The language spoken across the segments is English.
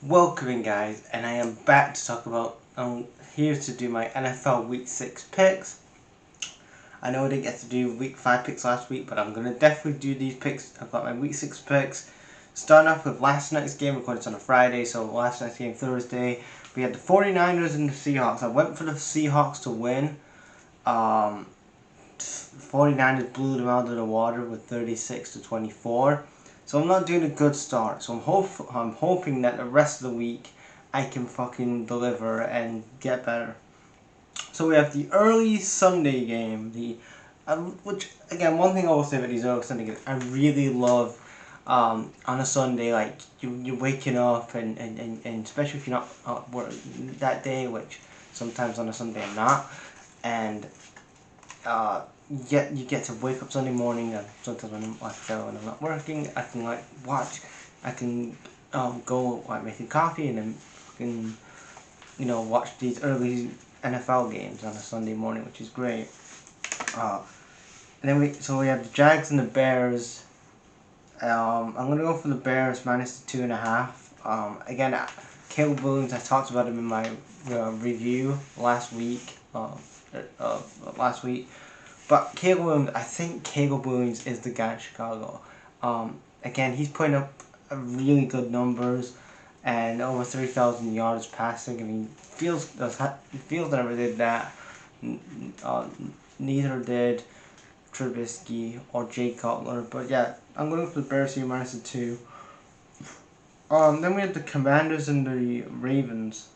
Welcome in, guys, and I am back to talk about. I'm here to do my NFL Week 6 picks. I know I didn't get to do Week 5 picks last week, but I'm gonna definitely do these picks. I've got my Week 6 picks. Starting off with last night's game, recorded on a Friday, so last night's game Thursday. We had the 49ers and the Seahawks. I went for the Seahawks to win. 49ers blew them out of the water with 36-24. So I'm not doing a good start. So I'm hoping that the rest of the week I can fucking deliver and get better. So we have the early Sunday game. Which again, one thing I will say about these early Sunday games, I really love. On a Sunday, like you're waking up and especially if you're not at work that day, which sometimes on a Sunday I'm not, and you get to wake up Sunday morning, and sometimes when when I'm not working, I can watch, I can go making coffee and then fucking watch these early NFL games on a Sunday morning, which is great. And then we have the Jags and the Bears. I'm gonna go for the Bears minus the 2.5. Again, Caleb Williams. I talked about him in my review last week. Last week. But Caleb Williams, I think Caleb Williams is the guy in Chicago. Again, he's putting up really good numbers and over 3,000 yards passing. I mean, Fields never did that. Neither did Trubisky or Jay Cutler. But yeah, I'm going for the Bears here minus the 2. Then we have the Commanders and the Ravens.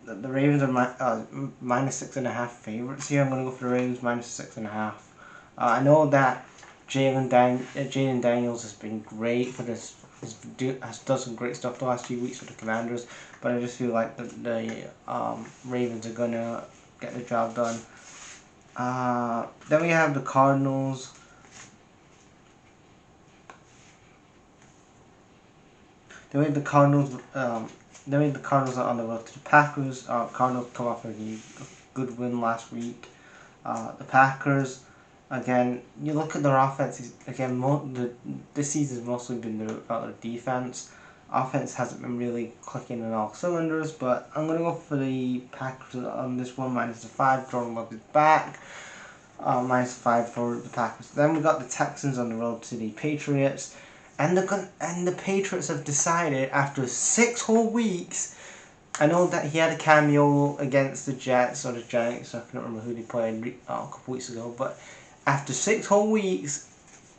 The Ravens are minus 6.5 favorites here. I'm going to go for the Ravens minus 6.5. I know that Jalen Daniels has been great for this. Has done some great stuff the last few weeks with the Commanders, but I just feel like the Ravens are going to get the job done. Then we have the Cardinals. Then we have the Cardinals. Then we have the Cardinals on the road to the Packers. Cardinals come off a good win last week. The Packers, again, you look at their offense. Again, this season's mostly been about their defense. Offense hasn't been really clicking in all cylinders, but I'm gonna go for the Packers on this one minus the 5. Jordan Love is back. Minus 5 for the Packers. Then we got the Texans on the road to the Patriots. And the Patriots have decided after 6 whole weeks. I know that he had a cameo against the Jets or the Giants. I can't remember who they played a couple weeks ago. But after 6 whole weeks,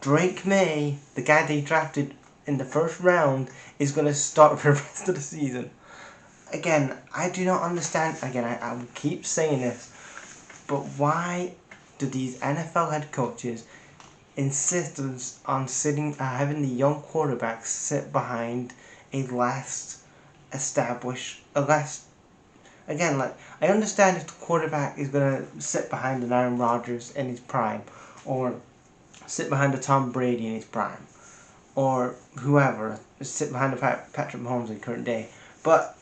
Drake May, the guy they drafted in the first round, is going to start for the rest of the season. Again, I do not understand. Again, I will keep saying this, but why do these NFL head coaches insist on having the young quarterbacks sit behind a again, like, I understand if the quarterback is gonna sit behind an Aaron Rodgers in his prime, or sit behind a Tom Brady in his prime, or whoever, sit behind a Patrick Mahomes in the current day, but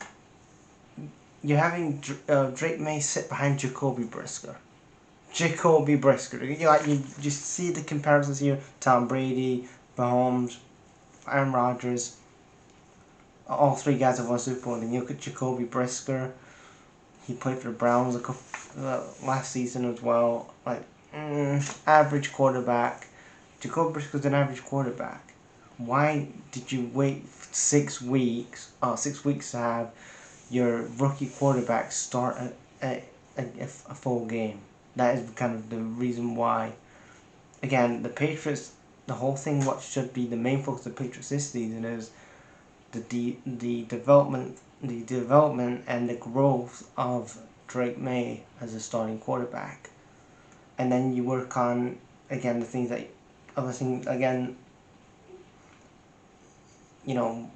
you're having Drake May sit behind Jacoby Brissett. You just see the comparisons here. Tom Brady, Mahomes, Aaron Rodgers. All 3 guys have won Super Bowl. And you look at Jacoby Brissett. He played for the Browns last season as well. Average quarterback. Jacoby Brissett's an average quarterback. Why did you wait 6 weeks? 6 weeks to have your rookie quarterback start a full game? That is kind of the reason why. Again, the Patriots, the whole thing, what should be the main focus of the Patriots this season is the development and the growth of Drake May as a starting quarterback. And then you work on, again, you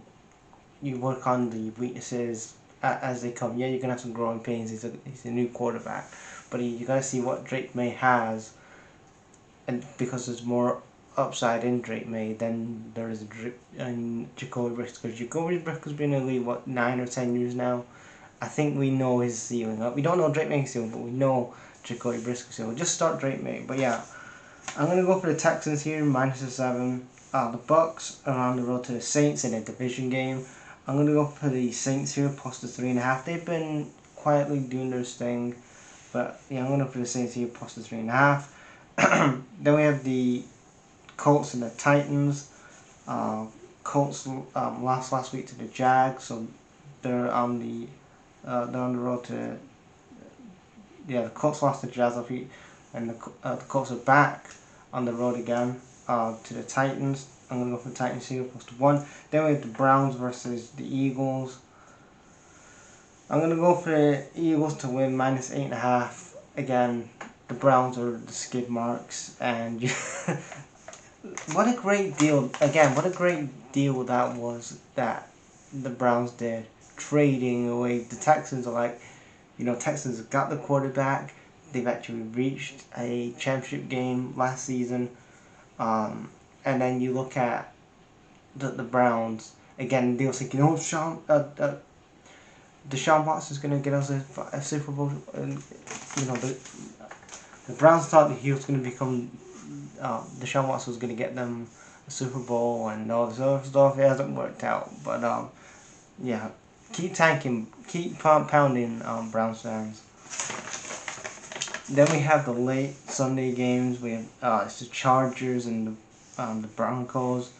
work on the weaknesses as they come. Yeah, you're going to have some growing pains. He's a new quarterback. But you got to see what Drake May has. And because there's more upside in Drake May than there is in Jacoby Brissett. Because Jacoby Brissett's been in the league, 9 or 10 years now. I think we know his ceiling. We don't know Drake May's ceiling, but we know Jacoby Brissett's ceiling. Just start Drake May. But yeah, I'm going to go for the Texans here, minus the 7. The Bucks are on the road to the Saints in a division game. I'm gonna go for the Saints here, plus the 3.5. They've been quietly doing their thing, but yeah, I'm gonna go for the Saints here, plus the 3.5. Then we have the Colts and the Titans. Colts lost last week to the Jags, so they're on the road to the Colts lost to the Jags last week, and the Colts are back on the road again to the Titans. I'm gonna go for the Titans here plus 1. Then we have the Browns versus the Eagles. I'm gonna go for the Eagles to win minus 8.5. Again, the Browns are the skid marks, and what a great deal! Again, what a great deal that was that the Browns did, trading away the Texans. Are like, Texans got the quarterback. They've actually reached a championship game last season. And then you look at the Browns again. They were thinking, oh, Deshaun Watson's gonna get us a Super Bowl. And the Browns thought that he was gonna become Deshaun Watson was gonna get them a Super Bowl and all this other stuff. It hasn't worked out, but yeah, keep tanking, keep pounding, Browns fans. Then we have the late Sunday games. We have it's the Chargers and the Broncos.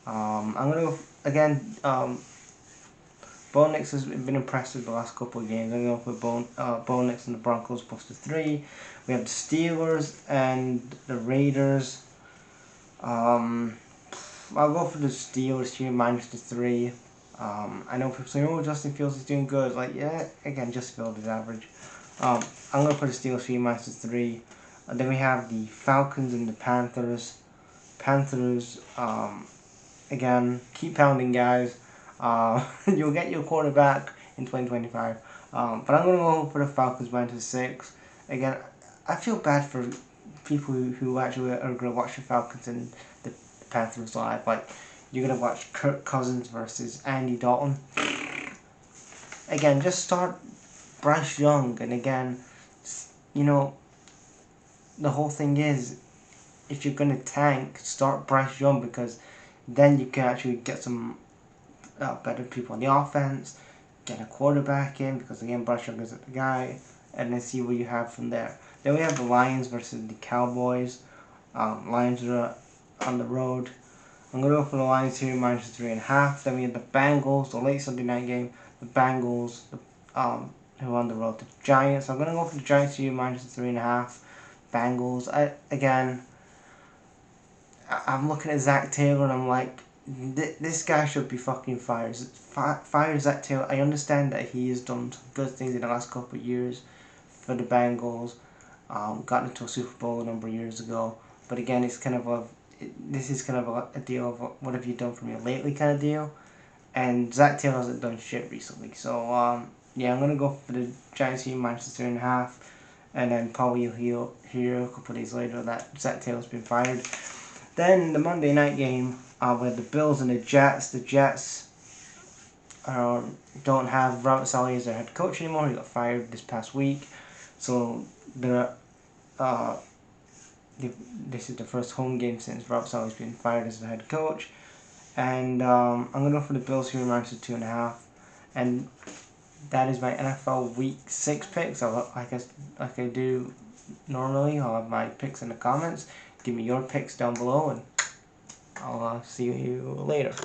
I'm gonna go again. Bo Nix has been impressive the last couple of games. I'm going to go for Bo Nix and the Broncos plus the 3. We have the Steelers and the Raiders. I'll go for the Steelers here minus the 3. I know people say, oh, Justin Fields is doing good. Like, yeah, again, Justin Fields is average. I'm going to put the Steelers here minus the 3. Then we have the Falcons and the Panthers. Panthers, again, keep pounding, guys. You'll get your quarterback in 2025. But I'm going to go for the Falcons minus 6. Again, I feel bad for people who actually are going to watch the Falcons and the Panthers live. Like, you're going to watch Kirk Cousins versus Andy Dalton. Again, just start Bryce Young. And again, the whole thing is, if you're going to tank, start Bryce Young, because then you can actually get some better people on the offense, get a quarterback in, because again, Bryce Young isn't the guy, and then see what you have from there. Then we have the Lions versus the Cowboys. Lions are on the road. I'm going to go for the Lions here, minus 3.5. Then we have the Bengals, the late Sunday night game. The Bengals, who are on the road to the Giants. I'm going to go for the Giants here, minus 3.5. Bengals. I'm looking at Zach Taylor and I'm like, this guy should be fucking fired. Fire Zach Taylor. I understand that he has done some good things in the last couple of years for the Bengals. Got into a Super Bowl a number of years ago. But again, it's kind of this is kind of a deal of what have you done for me lately kind of deal. And Zach Taylor hasn't done shit recently. So yeah, I'm gonna go for the Giants here minus 3.5. And then probably you'll hear a couple of days later that Zach Taylor's been fired. Then the Monday night game with the Bills and the Jets. The Jets don't have Robert Saleh as their head coach anymore. He got fired this past week. So this is the first home game since Robert Saleh's been fired as the head coach. And I'm going to go for the Bills here minus 2.5. And that is my NFL Week 6 picks. Like I do normally, I'll have my picks in the comments. Give me your picks down below, and I'll see you later.